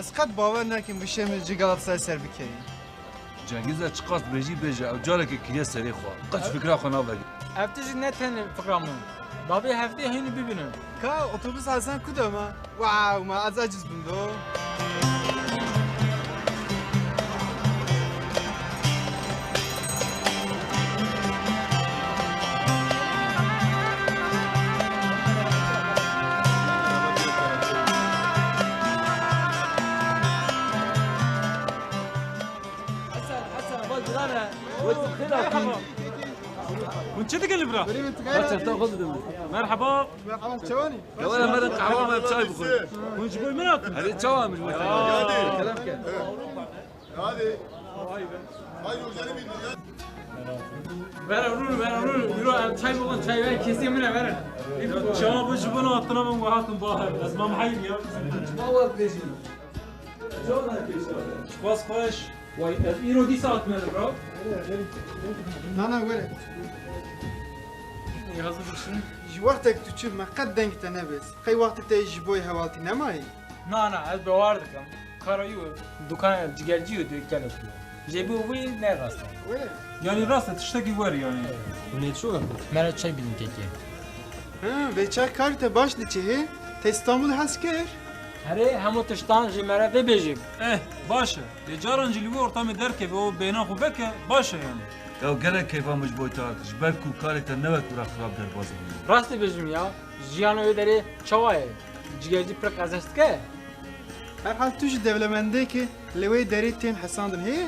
از قد باور نکن بشه من جگالت سر بکری Cengiz'e çıkart beji beji. Avcala ki kiye seri xwa. Kaç fikra xwana vegi. Efteci ne tane fıkramın. Babi hefte hini bibinin. کا اتوبوس حسن کدومه؟ واو ما از عجز بندو Hasan bak durana. من چه دیگه برا؟ Kaç tağız dedim. مرحبا مرحبا شلوني؟ Kavana meren kahve mı çay bu koy. من جبوي منك Hadi çay mı bu? Kelam ke. ver yürü çay bulun çay ver keseyim ne ver şabı jibana atına ben vahatım bahar az ma محيل ya Mavad beji. bas خوش وای ایرو دی ساعت من برو نه نه ولی yazı düşün جي وقتك تشوف ما قد دنك تنبس خي وقتك تيجي بوي هوالتي نماي Na az bevardık am. Karayı dukan cigerci dükkan yapıyor. Cebi bu ne rastı? ولی yani rast tişteki var yani Mera çay bilin keki. ها به چه کاری تا باش دی چه تا استانبول هست کر Hare hemu tıştan jimera ve bejik. başa de carancılığı ortamı der ki o beyna kubeke başa yani Ya gerek keyfa mecbur tartış. Belki karite ne vakit bırak xrab der bazı. Rastı bejim ya. Jiyano öderi çavay. Cigerci prak azast ke. هر حال توش دولمنده که لوی داری تین حساندن هی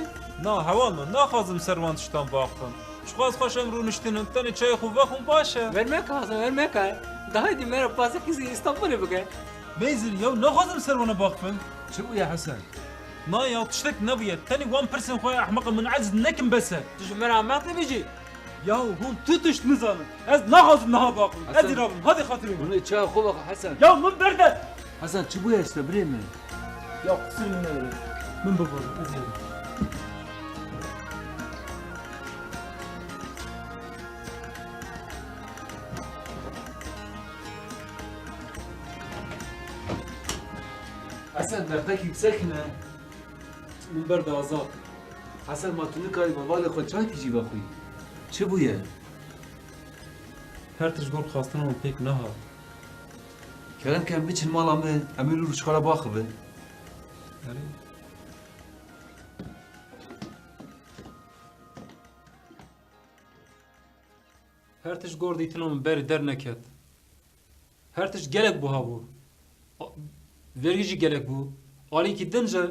na havalma na xazım servan tiştan baxtım çıqaz xoşem runiştinin tane çay xu vaxum başa Vermek lazım vermek ha. Daha di mera pası kızı İstanbul'a bugün. Beyzir ya ne xazım servana baxtım Çu ya Hasan. ما يا تشتك نبيه تاني 1% خويا احمق من عجز نكم بس Jimera amaklı bejik. يا هو تتش نزان از نخاز نها باقي حسن. ادي رابم هذه خاطري Bunu çay xu bak Hasan. يا من برده Hasan çu ya işte bre mi? يا قصير من هذا من بابا ازيد Hasan nefek yüksek ne? من برده آزاد Hasan matunu kari babali xo çay tiji bakıy. Çu bu ya? هر تجبر خواستن و پیک نها Kerem kem biçin mala mı? Emir uru çıkara bakı be. يعني هر تش گور دیتنم بر در نکد هر تش گلک بو هابو ورگیجی گلک بو آلی کی دنجه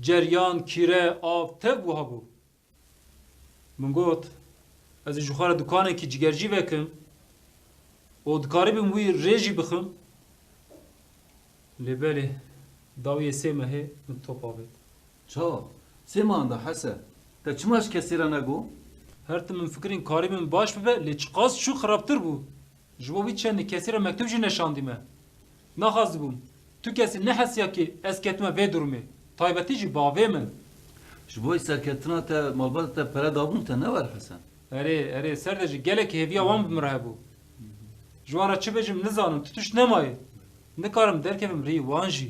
جریان کیره آب تب بو هابو من گوت از جوخار دکانه کی جگرجی وکم و دکاری بیم وی ریجی بخم لباله داویه سیمه هی من توپ آبید Ça. Semanda Hasan. Ta çmaş kesira nago? هر تم من فکرین کاری من باش ببه لیچقاس شو خرابتر بو جوابی چند کسی را مکتوب جی نشاندیمه نخواست بوم تو کسی نه حسیا که از کتمه وی درمه تایبتی جی باوی من Ji bo serketina te malbata te pere dabûn te ne ver Hasan? اره سرده جی گله که هیویا وان بمره بو جوارا چه بجم نزانم تو توش نمایی نکارم درکم ری وان جی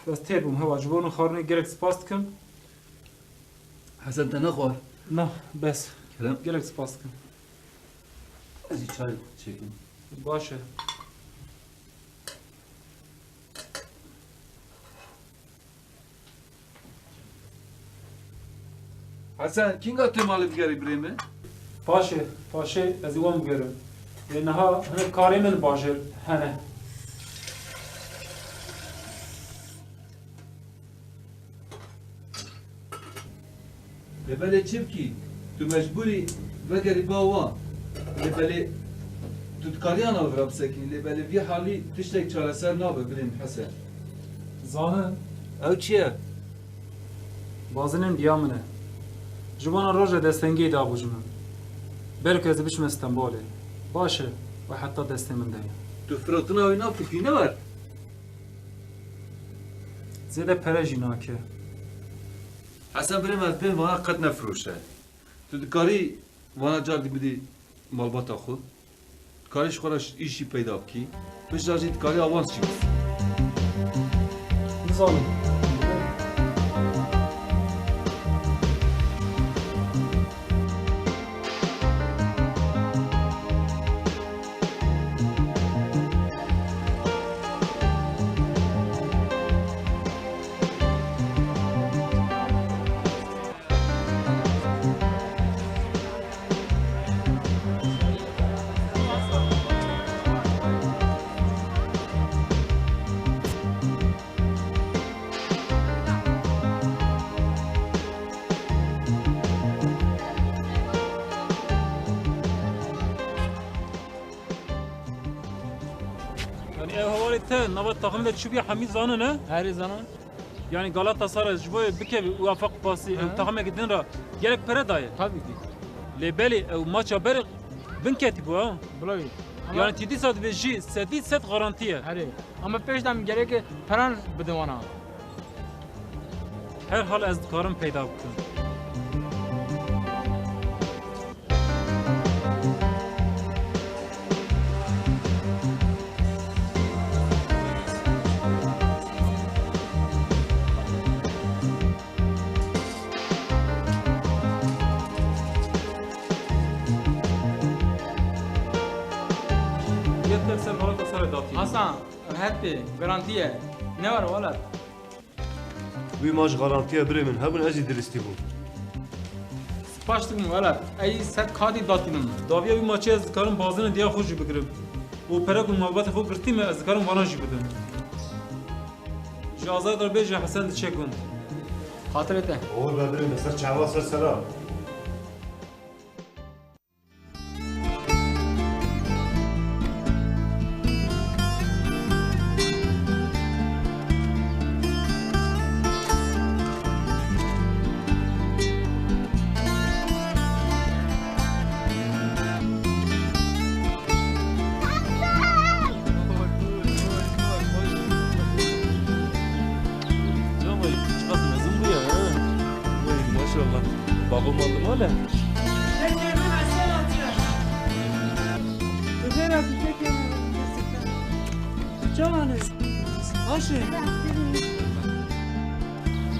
بس تیر بوم هوا جوانو خارنه گرک سپاست کم Hasan te ne xwar? نه بس Kerem گرک سپاست کم ez ê çay çekim. باشه Hasan kinga te malı bigeri bre mi? باشه از ایوان بگیرم نها همه کاری من باشه هنه Lebele çipki. Tu mecburi vegeri bawa. Lebele tu tkariyan al rabsekin. Lebele vi hali tiştek çareser nabe bilin Hasan. زانه Ev çiye? بازنین دیامنه جوانا روژه دستنگی دا بوجمه بلکه از بشم استنبوله باشه و حتی دسته من دهیم Tu fırtına oyna fikri ne var? زیده پرجی ناکه Hasan benim az ben bana kat nefroşe. Tu dikari bana cardi bidi malbata xu. Dikari şkora işi peyda ki. Tu jarji dikari avans çıksın. zalim. Yani ev havali te navat takımda çubiye hamiz zanı ne? Her zaman. Yani Galatasaray jvoye bike ufak pası ev takıma gidin ra gerek pere daye. Tabii ki. Lebeli ev maça beri bin keti bu ha. Bulayı. Ama Yani tidî saat ve jî sedî set garantiye. Hadi. Ama peşten gerek paran bidin ona. Her hal ez dikarim peyda bikim. Yeter sen Galatasaray dağıtayım. Hasan, happy, garantiye. Ne var valla? Wî maç garantiya birê min hebûn ez ê diristî bûm. Spaştık mı valla? Ay set kadi datınım. Daviya bir maçı ez dikarim bazını diye hoş jî bigirim. O pere ku muhabbet xwe girtîme ez dikarim vana jî bidim. Ji azar bêje Hesen diçekin. Hatır ete. Oğul ve birê min ser çawa ser sera. Canım çıkasın mezun bu ya. Vay maşallah. Babam aldım öyle.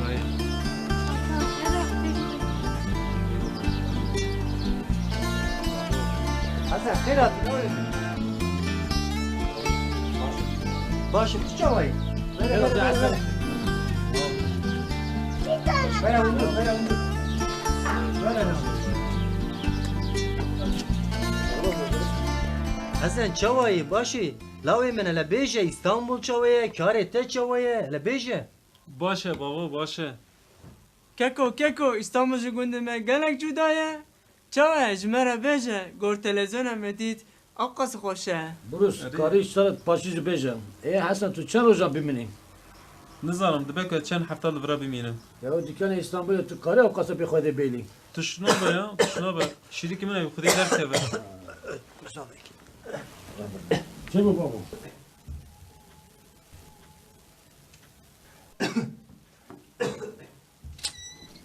Dayı. Hasan خيرات باش تشوي خيرات يا حسن. ولا ولد ولا ولد حسن چوي باشي لاوي من لبيجه اسطنبول چوي كارته چوي لبيجه Başe baba başe. Keko İstanbul jigundime gelek cudaya. Çava jmera beje gor televizyona medit akkası xoşe. Bruce, karı işler paşıcı bejem. Hasan tu çen roja bimini. Nizanım dibek çen hafta li vira bimînim. Ya o dükkanı İstanbul'da tu karı o kasabı koyda beyli. Tu şuna be ya, tu şuna be. Şiriki min ev xudê derse be. Çe bu baba?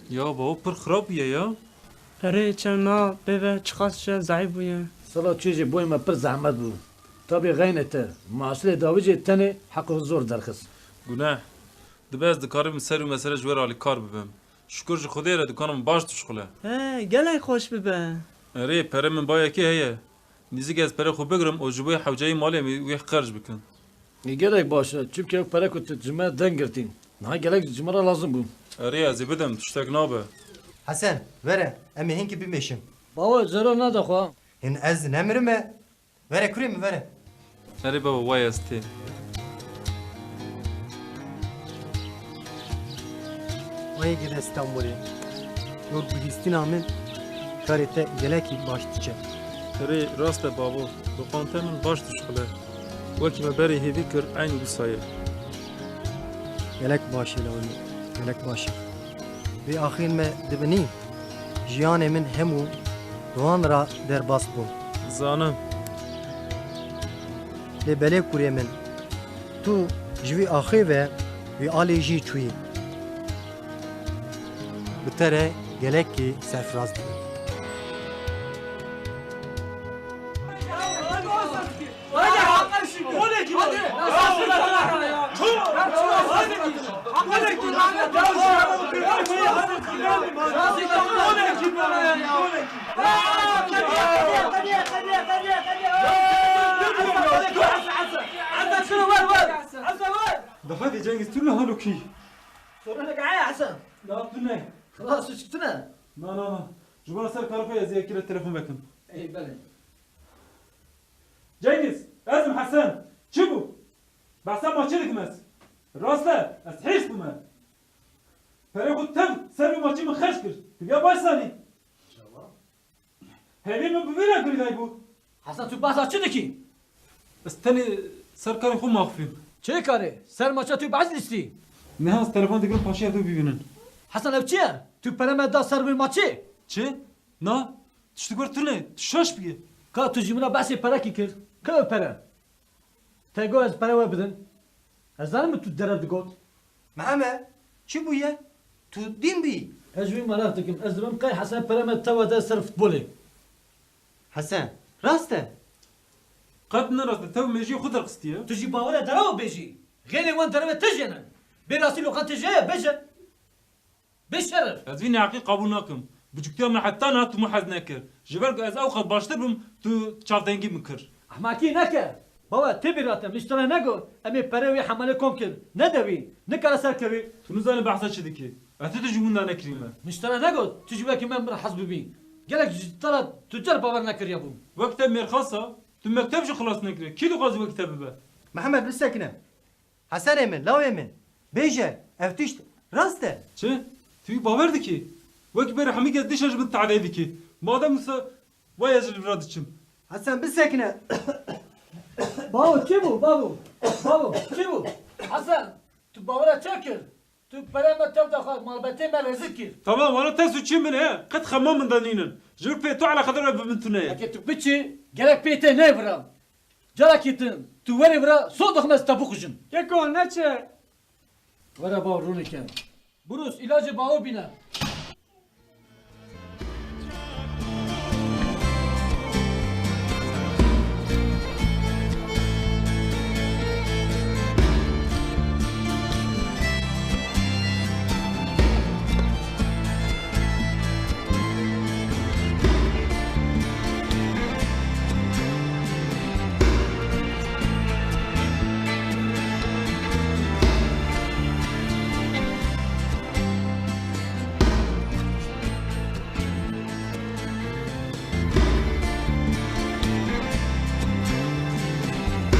Ya baba pır xirab bûye ya. Pere çema bebe çıkasça zayıf buya. Sala çiğce boyma pır zahmet bu. Tabi gaynete. Maaşlı davice tane hakkı zor derkız. Günah. Dibe ez dikarim ser û mesele ji we re alî kar bibim. Şükür ji Xwedê re dikanım baş dişxile. He gelek hoş bebe. Erê pere min bayekî heye. Nîzik ez pere xwe bigirim û ji bo hewceyî malê wê qerj bikin. Gerek başa. Çünkü para kutu cüme den girtin. Naha gerek cümara lazım bu. Erê ez ê bidim tiştek nabe. حسن وره امي هنك بمشم Baba zara ne de xwa? هن از نمرمه وره كريم وره Erê baba vay ez tê. وای گل استانبولی یور بگیستینا من کارته گلکی باش تچه Erê rast e babo. Bixwante min baş dişxile. Wekî me berê hêvî kir eynî wisa ye. گلک باشی لونی گلک باشی وی آخرین me dibini jiyanê min hemû doğan ra derbas bû Zanim. lê belê kurê min tu ji vî axê ve wî alê jî çûyî bi te re gelekî serfiraz dibî Hadi. دخلت جنگس تو نه هلو کی صورنا قاعد حسن لا تو نه خلاص شفتنا نه جبرا سر كارفا يا زي كده التليفون بكم اي بلى جنگس لازم حسن شبو بحسن ما تشيلك مس راسته از حس بومه فري خود تم سر ماچی من خش کرد بیا باشسانی هلی من ببینم کاری دای بو حسن تو بحث چه دکی استني سر کاری خو مخفیم چه کاره سر ماچا تو بعض لیستی نه از تلفن دیگه پاشی دو ببینن حسن ev çiye? Tu pereme da ser bir maçı. چه نه تشتی گور تو نه شاش بگه Ka tu jimuna bahsi para ki kir. Ka pere. Tego ez para ve bidin. Ez zanim tu deref digot. محمد چی بویه؟ تو دین بی؟ Ez bir merak dikim. Ez dibim kay Hasan pereme tava da ser futbolu. حسن راسته قد نرد تو میجی خود رقصتیه Tu jî bavara dera beji. Gene wan tereme tejene. Berasi lokan teje beje. Beşerif. از وین عقی قبول نکم بچکتیا من حتی نه تو محز نکر جبر از اوقات باشتر بم تو چافتنگی مکر Ahmaki neke. Baba tebiratem. Liştara nego. Emi pere ve hamale kom kir. Ne devi? Ne kara ser kevi? تو نزانی بحثا چه دیکی اتی تو جمون نکریمه Liştara nego. Tu jî vekî men bir hasbi bin. Gelek tara tüccar bavar nekir ya bu. وقت مرخصا تو مکتب جو خلاص نکری کی دو قاضی وقت به محمد بسکنه حسن من لاو من بیجه افتیشت راسته چه توی باور دکی وقت بر همی گز دیش بنت تعدی دکی مادام مسا وای از الراد چم حسن بسکنه Babu kim bu? Babu. Babu kim bu? Hasan. Tu bavara çekir. Tu pereme tev da khal malbete me rezil kir. تمام انا تاسو چی من ها قد خمام من دانینن جور pe تو على خضر بنتونه Eke tu biçi gerek peyte ne vira. Cala kitin. Tu veri vira sol dokmaz tabuk ujun. Keko ne çe? Vera bav runiken. Burus ilacı bavu bina.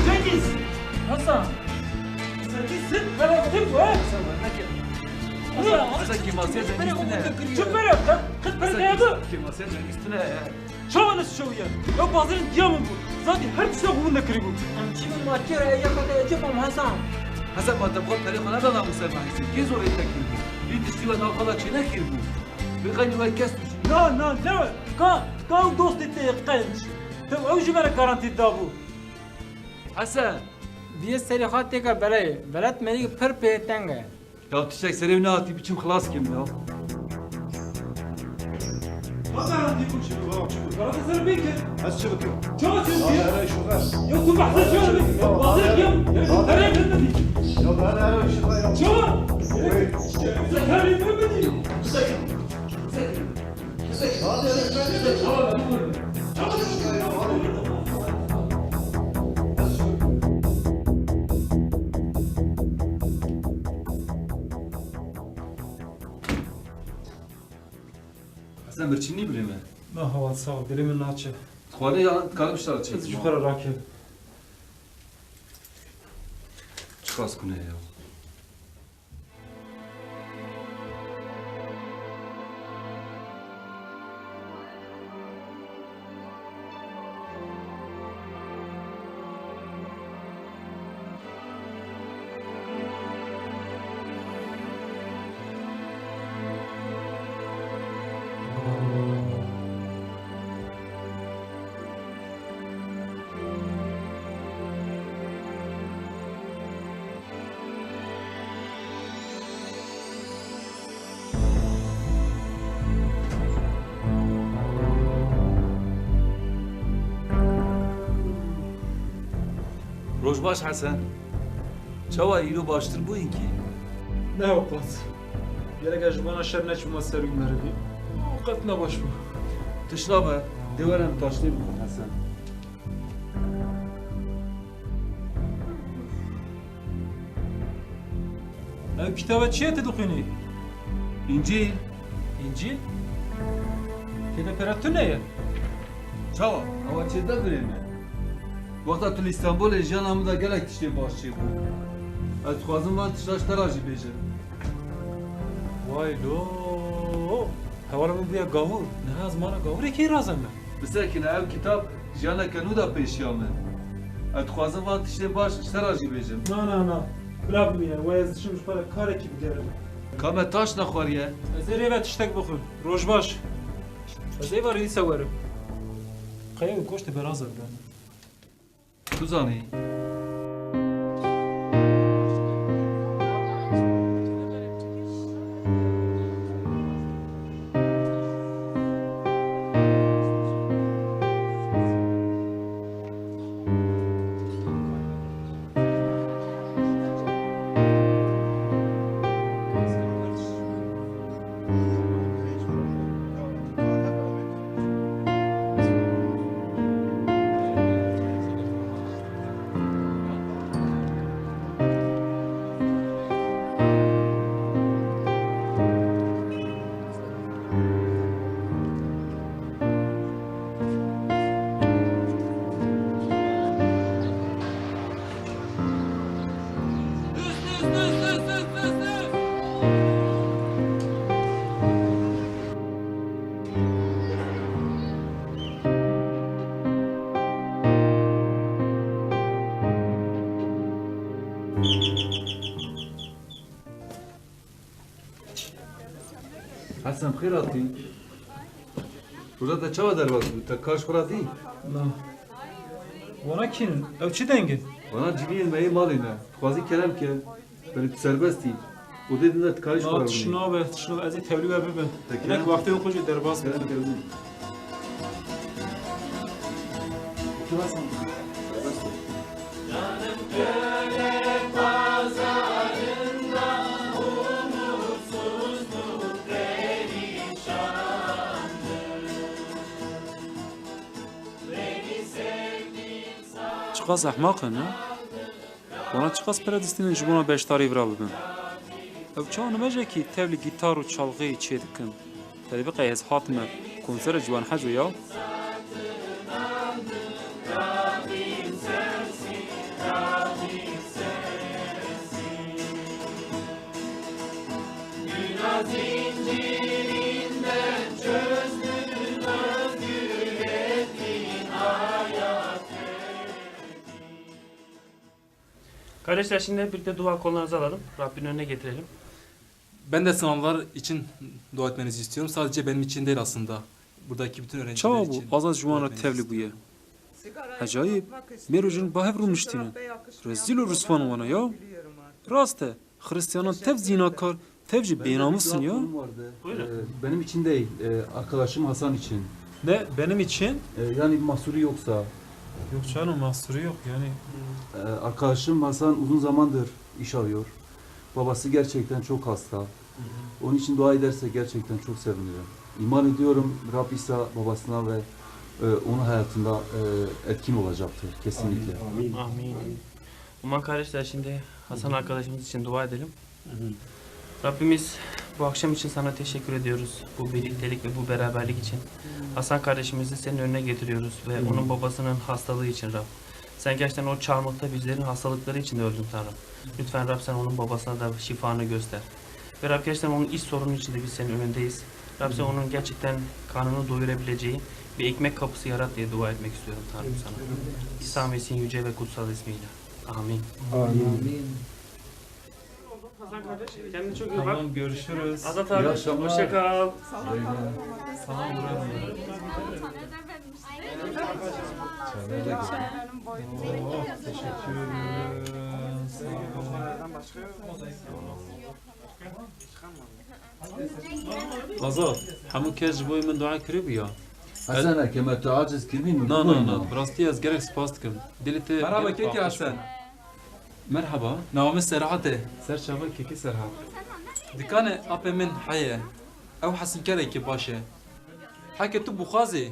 Cengiz Hasan. sen ben tip ha Hasan kemasya zengistine. شوف بره خد بره يا ابو Kemasya zengistine ya. شو انا شويه يا بازرين ديامن بو زادي هر شيء هو نكريبو Şimdi maçı yakada yapam Hasan. Hasan ma tabغى طريقه لا لا مسلم حسين كي زور يتكلم يدشي ولا غلط شي نكير بو بغني ويكاس لا كان دوست تيقنش تو اوجي بره كارانتي دابو Hasan Bir seri hat teka belay. Belat meni per peytenge. ya tişek serev ne atı biçim خلاص kim ya. ما كارانتي كل شيء كارانتي سر بيك از چه بکن؟ شو تسوي ارای شغل يا تو بحث شو بازرين يوم يا ترى یا ben ارای شغل یا شو سكري بدي Hasan birçini bileyim mi? ما هو صعب دلي من ناتشه Tuğanı ya kalmışlar çek. شكرا راكب Çıkas kune ya. Rojbaş Hasan. Çava îro baştır bûyî kî? Ne opat? Gerek ajvana şer neçma ser ümerdi. Qat ne baş bu. Tişna be, deverem taşlê bikun Hesen. Ev kitaba çiye te duqini? İncil, İncil? Kede peratü ne ya? çava, ava çêde birê me. Wexta tu li İstanbulê jiyana min de gelek tiştê baş çê bû. Ez dixwazim van tişta ji te ra jî bêjim. Vay lo. Hevara bu buya gavur. Ne azmana gavur ki razım ben. Bisekine ev kitap jiyaneke nû da pêşiya min. Ez dixwazim van tiştê baş ji te ra jî bêjim. Na. Bırak bunu yani. Vay ezişim şu para kare ki giderim. Ka me taş nexwariye. Ez evet tiştek bakın. Rojbaş. Ez eva rili severim. Kaya koştu berazır ben. Tu zanî. Hesen xêr hatî. Burada da çava derbas bû, te karş xura dî. Na. Wana kinin? Ev çi dengin? Bana civiyên me yê malê ne. Dixwazî kerem ke. Belê tu serbestî. û dê din de tu karî xura Na binî. tişna be, tişna ez tevlî ve bibin. Peki. Nek vakti okucu derbas Kerem bibin. kerem. Tu Hasan. Serbest ol. Çıkas ahmakın ha? Bana çıkas peredistinin jibuna beştari vira bibin. Ev çağı nemece ki tevli gitar u çalgıyı çedikin. Tedbi qayez hatime konsere civan hacu ya. Kardeşler şimdi hep birlikte dua kollarınızı alalım. Rabbin önüne getirelim. Ben de sınavlar için dua etmenizi istiyorum. Sadece benim için değil aslında. Buradaki bütün öğrenciler Çağı için. bu azaz dua jivana etmenizi tevli istiyorum. buye. Acayip. Merujun bahev rumuştinin. Rezil u rüsvan wana ya. Raste. Hristiyanan tev zinakar, tevci beynamısın ya. Benim için değil, arkadaşım Hasan için. Ne? Benim için? Yani bir mahsuru yoksa. Yok canım mahsuru yok yani. Arkadaşım Hasan uzun zamandır iş arıyor. Babası gerçekten çok hasta. Onun için dua ederse gerçekten çok sevinirim. İman ediyorum Rab İsa babasına ve onun hayatında etkin olacaktır kesinlikle. Amin. Umarım kardeşler şimdi Hasan arkadaşımız için dua edelim. Rabbimiz bu akşam için sana teşekkür ediyoruz. Bu birliktelik ve bu beraberlik için. Hasan kardeşimizi senin önüne getiriyoruz ve onun babasının hastalığı için Rab. Sen gerçekten o çarmıhta bizlerin hastalıkları için de öldün Tanrım. Lütfen Rab sen onun babasına da şifanı göster. Ve Rab gerçekten onun iş sorunu için de biz senin önündeyiz. Rab sen onun gerçekten karnını doyurabileceği bir ekmek kapısı yarat diye dua etmek istiyorum Tanrım sana. İsa Mesih'in yüce ve kutsal ismiyle. Amin. Hasan kardeş kendine çok iyi bak. Tamam görüşürüz. Azat İyi abi akşamlar. hoşça kal. Tamam buradayım. Oh, teşekkür ederim. Azat, hemû kes ji boî min dua kiriye ya. Hasan kemer tu aciz kirî min. Na, rastî ez gerek spas dikim. Dilê te Merhaba gelek Keti baxş Hasan. bû. Merhaba. Navamı Serhat'e. Serçava keki Serhat. Dikane apı min haye. Ev hasın kere ki başe. Hake tu bukhazi.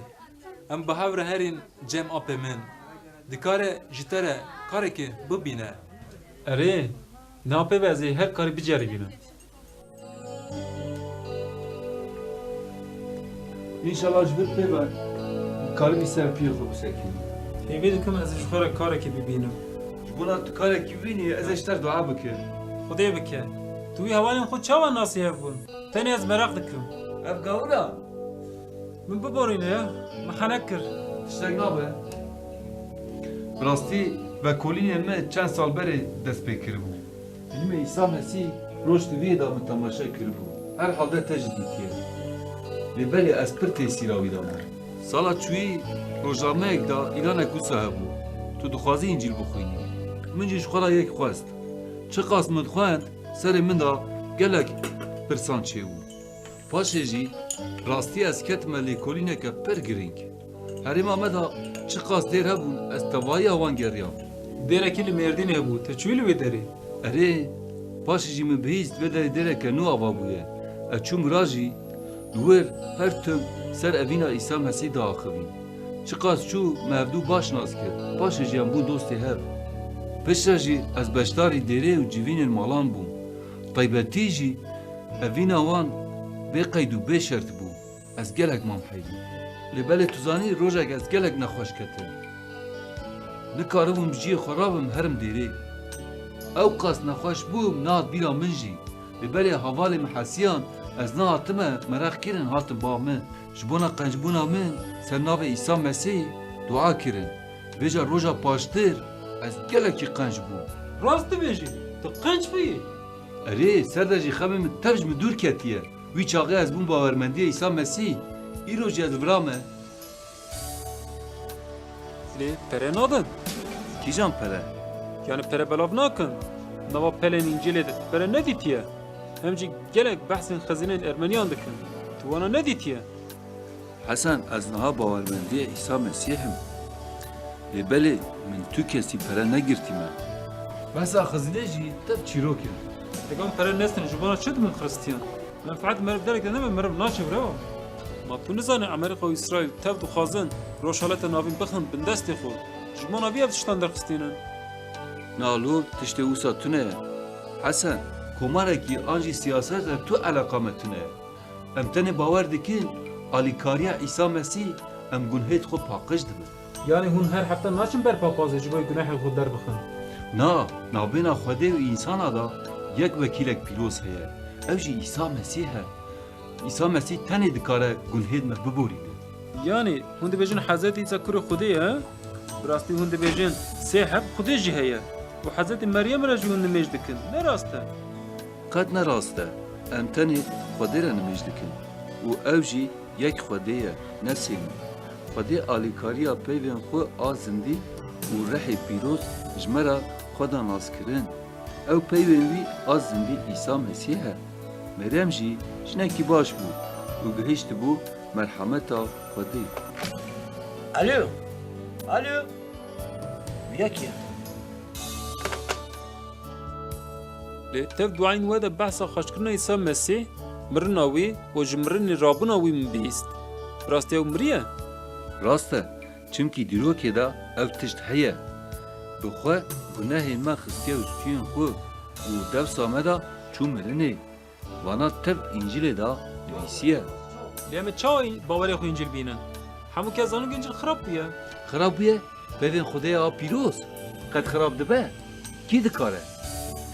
Em bahavre herin cem apı min. Dikare jitere kare ki bibine. Ere, ne yapı vezi her karı bir ceribine. İnşallah jbir peyver. Karı bir serpiye bu sekin. Evi düküm ez jukara karı ki bibinim. Buna tu karı ki bini ez eşter dua bike. Xudaya bike. Tu iyi havalin xud çavan nası hevbun. Teni ez merak dikim. Ev gavura. Min biborine ya. Mehanek kir. Tiştek nabe. Rastî vekolînê me çend sal berê dest pê kiribû. Filmê İsa Mesîh roj tiviyê da min temaşe kiribû. Her halde te jî dîtiye. Lê belê ez pir tê sîra wî da me. Sala çûyî rojnameyek da îlanek wisa hebû. Tu dixwazî İncîl bixwînî. Min jî ji xwe ra yek xwest. Çi qas min xwend, serê min da gelek pirsan çêbû. Paşê jî rastî ez ketime lêkolîneke pir girîng. Herîma me da çi qas dêr hebûn, ez tevahîya wan geriyam. Derekî li Mêrdînê hebû. Te çûyî li wê derê? Erê, paşê jî min bihîst vê derê dereke nû ava bûye. Ez çûm ra jî, li wir her tim ser evîna İsa Mesîh da axivîn. Çi qas çû me hevdû baş nas kir. Paşê jî em bûn dostê hev. Piştre jî ez beşdarî derê û civînên malan bûm. Taybetî jî evîna wan bê qeyd û bê şert bû. Ez gelek mam heydî. Lê belê tu zanî rojek ez gelek nexweş ketim. Nikaribûm ciyê xwe rabim herim derê. Ew qas nexweş bûm nehat bîra min jî. Lê belê hevalê me hesiyan ez nehatime mereq kirin hatim ba min. Ji bona qencbûna min ser navê İsa Mesîh dua kirin. Bêja roja paştir ez gelekî qenc bûm. Rast dibêjî. Tu qenc bî. Erê ser de jî xemê min tev ji min dûr ketiye. Wî çaxê ez bûm bawermendiya İsa Mesîh. Îro jî ez vira me. Lê pere nadin. Kîjan pere? Yani pere belav nakin. Nava pelên İncilê de pere nedîtiye. Hem jî gelek behsên xezinên Ermeniyan dikin. Tu wana nedîtiye. Hesen ez niha bawermendiya İsa Mesîhim. Lê belê min tu kesî pere negirtîme. Behsa xezinê jî tev çîrok in. Egan pere nestin ji bona çi dimin Xristiyan? Menfaet meriv dereke neme meriv naçe breva. Ma tu nizane Amerika û İsraîl tev dixwazin rojhaleta navîn bixin bin destê xwe. Ji bona vî ev tiştan derxistînin. Nalo tiştê wisa tune ye. Hesen, komarekî an jî siyasetle tu eleqa me tune ye. Em tenê bawer dikin alîkariya İsa Mesîh em gunhê xwe paqij dibin. Yani hûn her hefte naçin ber papazê ji bo günahê xwe derbixin. Na, navbêna Xwedê û însana da yek vekîlek pîroz heye. Ew jî İsa Mesîh e. İsa Mesîh tenê dikare gunhê me biborîne. Yani hûn dibêjin Hezretî İsa kurê Xwedê ye? Bi rastî hûn dibêjin sê heb Xwedê jî heye. û Hezretî Meryem re jî hûn nimêj dikin. Ne rast e? Qet ne rast e. Em tenê Xwedê re nimêj dikin. û ew jî yek Xwedê ye, ne sê min. Xwedê alîkariya peyvên xwe a zindî û rehê pîroz ji me re xwe da naskirin. Ew peyvên wî a zindî İsa Mesîh e. Meryem jî jinekî baş bû û gihîşt bû merhameta Xwedê. Alo. Alo. Yekî. Lê tev duayên we de behsa xweşkirina İsa Mesîh, mirina wî û ji mirinê rabûna wî min bihîst. Bi rastî ew miriye? Rast e, çimkî dîrokê da ev tişt heye. Bi xwe gunehên me xistiye û stûyên xwe û dewsa me da çû mirinê. Vana tev İncilê da nivîsiye. Lê em ê çawa bawerê xwe İncil bînin? Hemû kes zanin İncil xirab bûye. Xirab bûye, pevên Xwedê a pîroz. Qet xirab dibe? Kî dikare?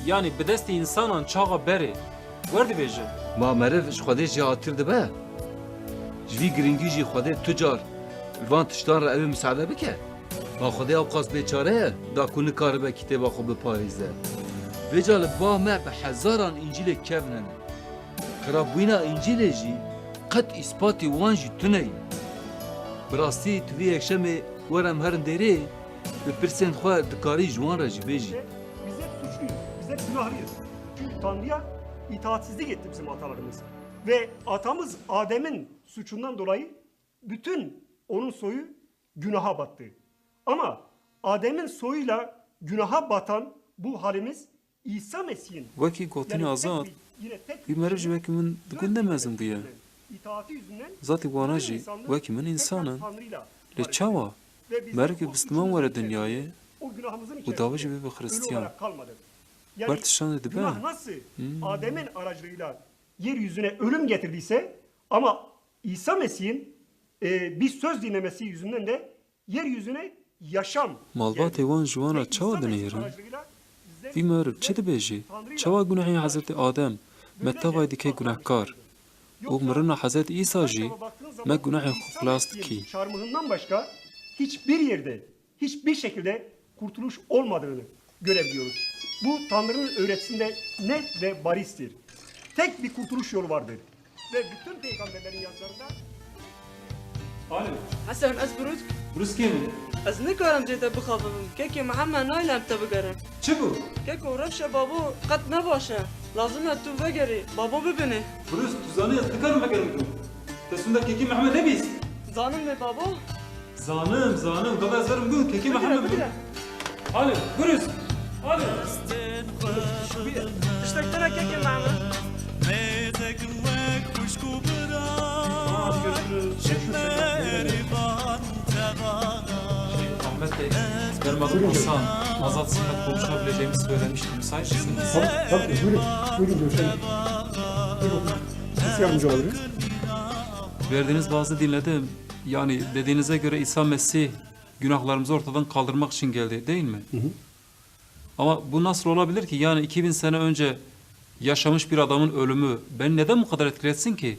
Yani bi destê însanan çaxa berê. Wer dibêje? Ma meriv ji Xwedê jî hatir dibe? Ji vî giringî jî Xwedê tu car van tiştan re evê misade bike? Ma Xwedê ew qas bêçare ye, da ku nikaribe kitêba xwe biparêze. Vêca li ba me bi hezaran İncilê kevnene. Xirabbûyîna İncilê jî qet îspatî wan jî tune ye. Bi rastî tu vî yekşemê werem herin derê, bi pirsên xwe dikarî ji wan re jî bêjî. Biz hep suçluyuz, biz hep günahlıyız. Çünkü Tanrı'ya itaatsizlik etti bizim atalarımız. Ve atamız Adem'in suçundan dolayı bütün onun soyu günaha battı. Ama Adem'in soyuyla günaha batan bu halimiz İsa Mesih'in وەکی گوتنی ئازاد وی مرۆڤ ji wekî min digun nemezin bûye zatî wana jî wekî min însanan lê çawa mergê bistiman were dinyayê û dawe ji wê bi Hristiyan wer tiştan dibe Günah nasıl Adem'in aracılığıyla yeryüzüne ölüm getirdiyse ama İsa Mesih'in bir söz dinlemesi yüzünden de yeryüzüne yaşam malbatê wan ji wan re çawa dinêrin vî merûv çi dibêjî çawa gunehê Hezretê Adem me tevayê dike gunehkar û mirina Hezretê İsa jî me gunehê xwe xilas dikî. çarmıhından başka hiçbir yerde, hiçbir şekilde kurtuluş olmadığını görebiliyoruz. Bu Tanrı'nın öğretisinde net ve baristir. Tek bir kurtuluş yolu vardır. Ve bütün peygamberlerin yazılarında حسن از برود Brûs kêm e? از نکارم جێتە بخەڵم کێکی محەممە نایلم تە بگەرم Çi bû? کێک و ڕەفشە بابۆ قەت نەباشە لازمە تو vegeri بابۆ ببینێ Brûs tu zanî ez dikarim vegerim ku te sûnda kekî Mehmed nebîst زانم مێ بابۆ Zanim, baba ez verim gûn kekî Mehmed bû. Halim, Brûs, halim. tiştekdene kێکی محەممە Ahmet Bey, benim adım Hasan. Azat sizinle konuşabileceğimi söylemiştim. Müsait misiniz? Tabii, buyurun görüşelim. Nasıl yardımcı olabiliriz? Verdiğiniz vaazı dinledim. Yani dediğinize göre İsa Mesih günahlarımızı ortadan kaldırmak için geldi değil mi? Hı. Ama bu nasıl olabilir ki? Yani 2000 sene önce yaşamış bir adamın ölümü beni neden bu kadar etkiletsin ki?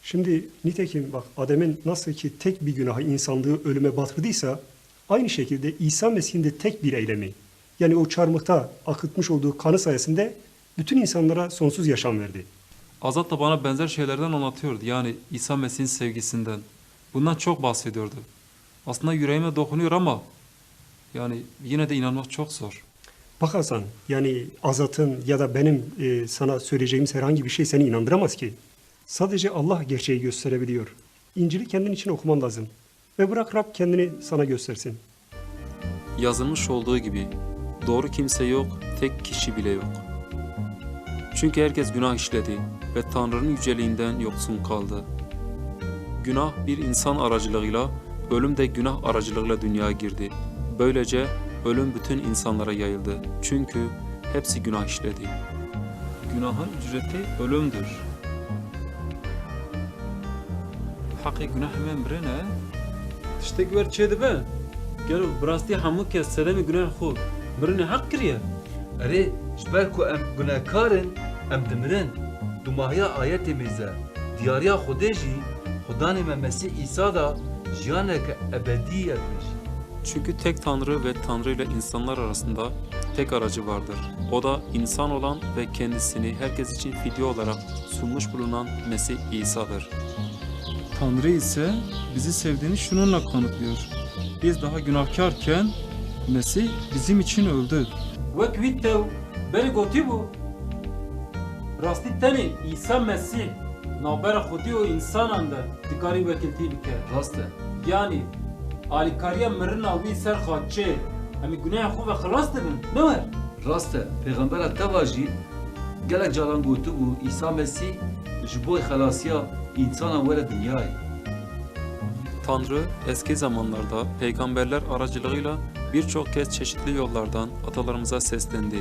Şimdi nitekim bak Adem'in nasıl ki tek bir günahı insanlığı ölüme batırdıysa aynı şekilde İsa Mesih'in de tek bir eylemi yani o çarmıhta akıtmış olduğu kanı sayesinde bütün insanlara sonsuz yaşam verdi. Azat da bana benzer şeylerden anlatıyordu. Yani İsa Mesih'in sevgisinden. Bundan çok bahsediyordu. Aslında yüreğime dokunuyor ama yani yine de inanmak çok zor. Bak Hasan yani Azat'ın ya da benim sana söyleyeceğimiz herhangi bir şey seni inandıramaz ki. Sadece Allah gerçeği gösterebiliyor. İncil'i kendin için okuman lazım. Ve bırak Rab kendini sana göstersin. Yazılmış olduğu gibi doğru kimse yok, tek kişi bile yok. Çünkü herkes günah işledi ve Tanrı'nın yüceliğinden yoksun kaldı. Günah bir insan aracılığıyla, ölüm de günah aracılığıyla dünyaya girdi. Böylece ölüm bütün insanlara yayıldı. Çünkü hepsi günah işledi. Günahın ücreti ölümdür. Hakkı günah hemen bre ne? Tiştek ver çe dibe. Gel brasti hamı kes sedemi günah xo. Mirine hak kiriye. Erê ji ber ku em gunehkarin em dimirin. Dumahiya ayetê mêze diyariya Xwedê jî Xudanê me Mesih İsa da jiyaneke ebedî etmiş. Çünkü tek Tanrı ve Tanrı ile insanlar arasında tek aracı vardır. O da insan olan ve kendisini herkes için fidye olarak sunmuş bulunan Mesih İsa'dır. Tanrı ise bizi sevdiğini şununla kanıtlıyor. Biz daha günahkarken Mesih bizim için öldü. Vek vittev beri goti bu. Rasti teni İsa Mesih nabera xudi o insananda dikari vekilti bike. Rast e. Yani alikariya mirina wî ser xaçê em ê gunehê xwe ve xilas dibin ne ver? Rast e. Pêxembera te va jî gelek caran gotibû İsa Mesih ji bo xelasiya insanan were dinyayê. Tanrı eski zamanlarda peygamberler aracılığıyla birçok kez çeşitli yollardan atalarımıza seslendi.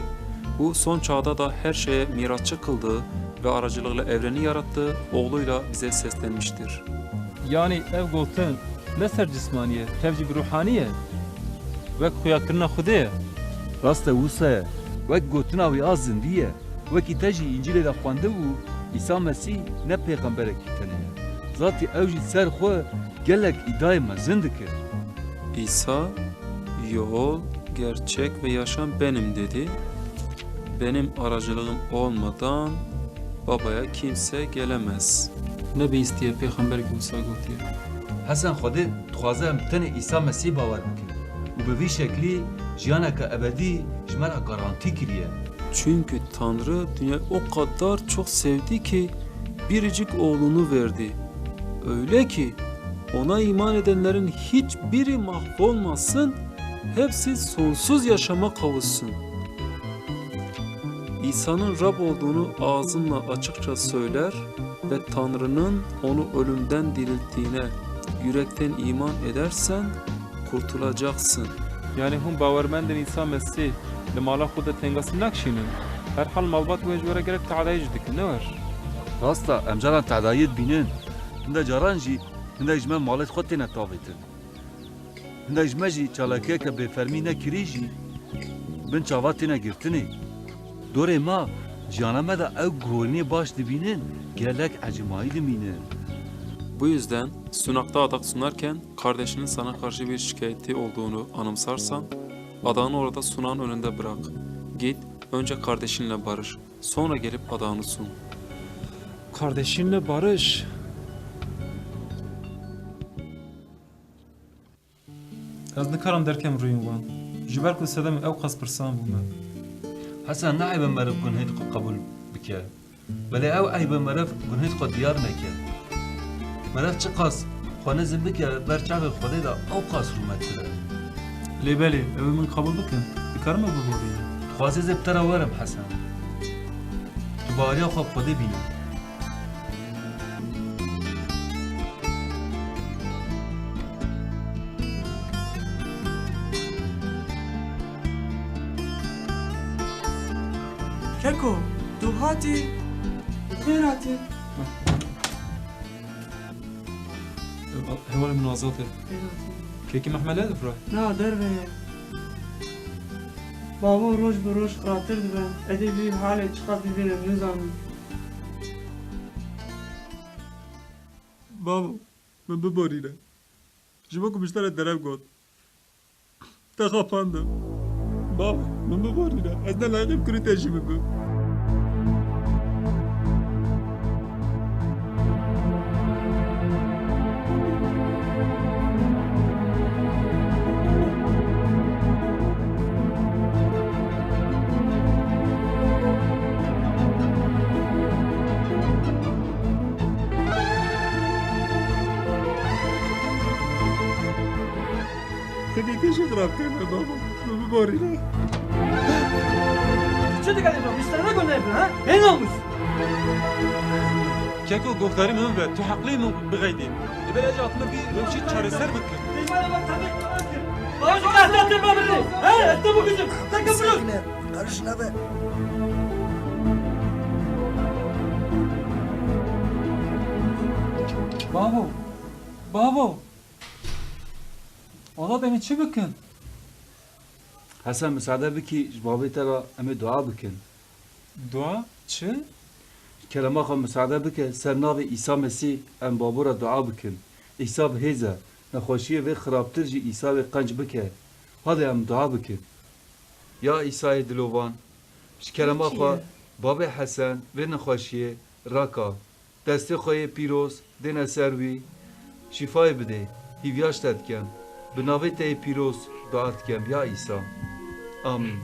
Bu son çağda da her şeye mirasçı kıldığı ve aracılığıyla evreni yarattığı oğluyla bize seslenmiştir. Yani ev gotin ne ser cismaniye, tevci bir ruhaniye ve kuyakırına Xwedê. Rast e wisa ye. Wek gotina wî a zindî ye. Wekî te jî İncilê de xwendibû İsa Mesih ne pêxemberekî tenê ye. Zatî ew jî ser xwe gelek îdayê mezin dikir. İsa, yol, gerçek ve yaşam benim dedi. Benim aracılığım olmadan babaya kimse gelemez. Ne be isteye peygamber gibi İsa gotiye. Hesan Xwedê dixwaze em tenê İsa Mesih bawer bikin û bi vî şeklî jiyaneke ebedî ji me re garantî kiriye. Çünkü Tanrı dünyayı o kadar çok sevdi ki biricik oğlunu verdi. Öyle ki ona iman edenlerin hiçbiri mahvolmasın, hepsi sonsuz yaşama kavuşsun. İsa'nın Rab olduğunu ağzınla açıkça söyler ve Tanrı'nın onu ölümden dirilttiğine yürekten iman edersen kurtulacaksın. Yani hum bawermendin İsa Mesih li mala xwe de tengasî nakşînin. Her hal malbat wê ji were gerek teadayî jî dikin, ne var? Rasta em caran tehdayet bînin. Hinda caran jî hinda ji me malê xwe têne tavêtin. Hinda ji me jî çalakiyeke bêfermî nekirî jî bin çava têne girtinê. Dorê ma jiyana me de ew guholînê baş dibînin gelek ecmayî dimînin. Bu yüzden sunakta adak sunarken kardeşinin sana karşı bir şikayeti olduğunu anımsarsan adağını orada sunağın önünde bırak. Git önce kardeşinle barış. Sonra gelip adağını sun. Kardeşinle barış. Ez nikarim derkem rûyên wan. Ji ber ku sedem ew qas pirsan bûme. Hesen naîbe meriv gunhê xwe qebûl bike. Belê ew eybe meriv gunhê xwe diyar neke. Meriv çi qas xwe nizim bike ber çavê Xwedê de ew qas rûmettir e. Lêbelê ew min qebûl bikin. Dikarim ew biborînim. Dixwazê zê bi te re werim Hesen. Tu bariya xwe bi Xwedê bîne. Keko, tu hatî? Kêr hatî? Hevalê min azad e. Kêkî mehmelê difre. Na derve ye. Babo roj bi roj xiratir dibe. Edê vî halê çiqas bibînim nizanim. Babo, min biborîne. Ji bo ku miştere derev got. Te xapandim. Babo, min biborîne. Ez ne layıqim kurî te jî bikim. Seni keşke xirab kirine babo. Min biborîne. Çi dikelî bro? Mişterine gönderin ha? Hey namus! Keko guhdarî min be, tu heqlê min bixeydî. Li ber ece hatime vî rewşî çareser bikin. Baba şu kahrettin babını! He? Etti bu kızım! Takın bunu! Karışına be. Babo. Babo. Ola beni çi bikin? Hesen müsaade bikî ji bavê te re em ê dua bikin. Dua? Çi? Kelema xwe müsaade bike ser navê İsa Mesîh em babo re dua bikin. İsa bihêze. Nexweşiyê vê xirabtir jî İsa vê qenc bike. Hadi em dua bikin. Ya İsa'yê dilovan, ji kelema xwe bavê Hesen vê nexweşiyê raka. Destê xwe yê pîroz dêne ser wî. Şîfayê bide. Hîvyaş te dikem. Bi navê te yê pîroz dua dikem ya İsa. Amin.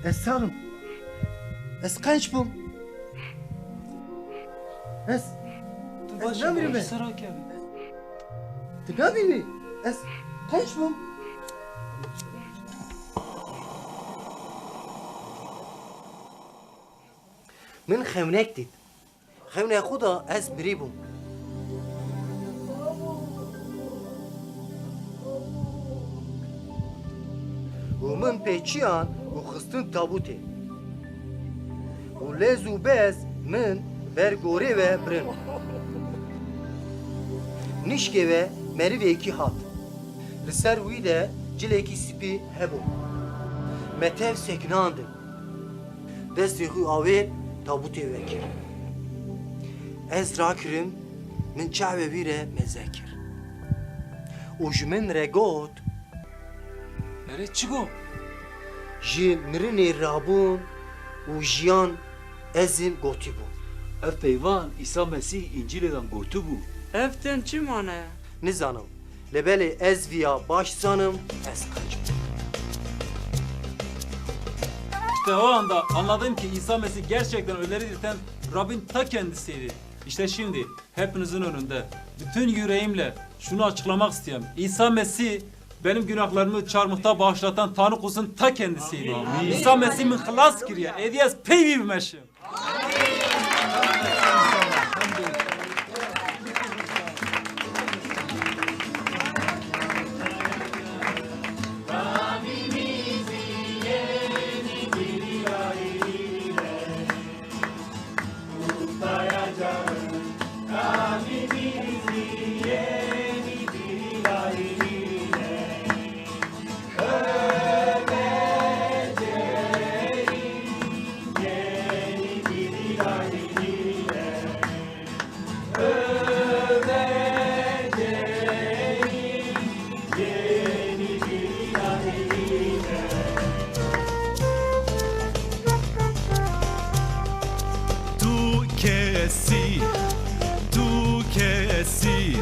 Ez sarım. Ez genç bum. Ez ne bileyim ben? Ne bileyim? Ez genç bum. من خونک دید خونه خدا از بری بوم و من پیچیان و خستن تابوته و لز و bez من برگوره و برن نشکه و مری و ایکی هات لسر وی ده جلیکی سپی هبو متف سکناندم دستی خو آوید تابوتی وکر از را کرم من چعبه بیره مذکر و جمن رگوت Nere çi go? جی مرنی رابون و جیان ازم گوتی بو Ev peyvan İsa Mesih İncil'den gotu bu. Evten çi mane? نزانم Lebeli ez viya başsanım ez kaçım. İşte o anda anladım ki İsa Mesih gerçekten ölüleri dirilten Rabbin ta kendisiydi. İşte şimdi hepinizin önünde bütün yüreğimle şunu açıklamak istiyorum. İsa Mesih benim günahlarımı çarmıhta bağışlatan Tanrı kuzun ta kendisiydi. İsa Mesih min kılas kiriye. Ediyez peyvi bimeşim. Tu que esi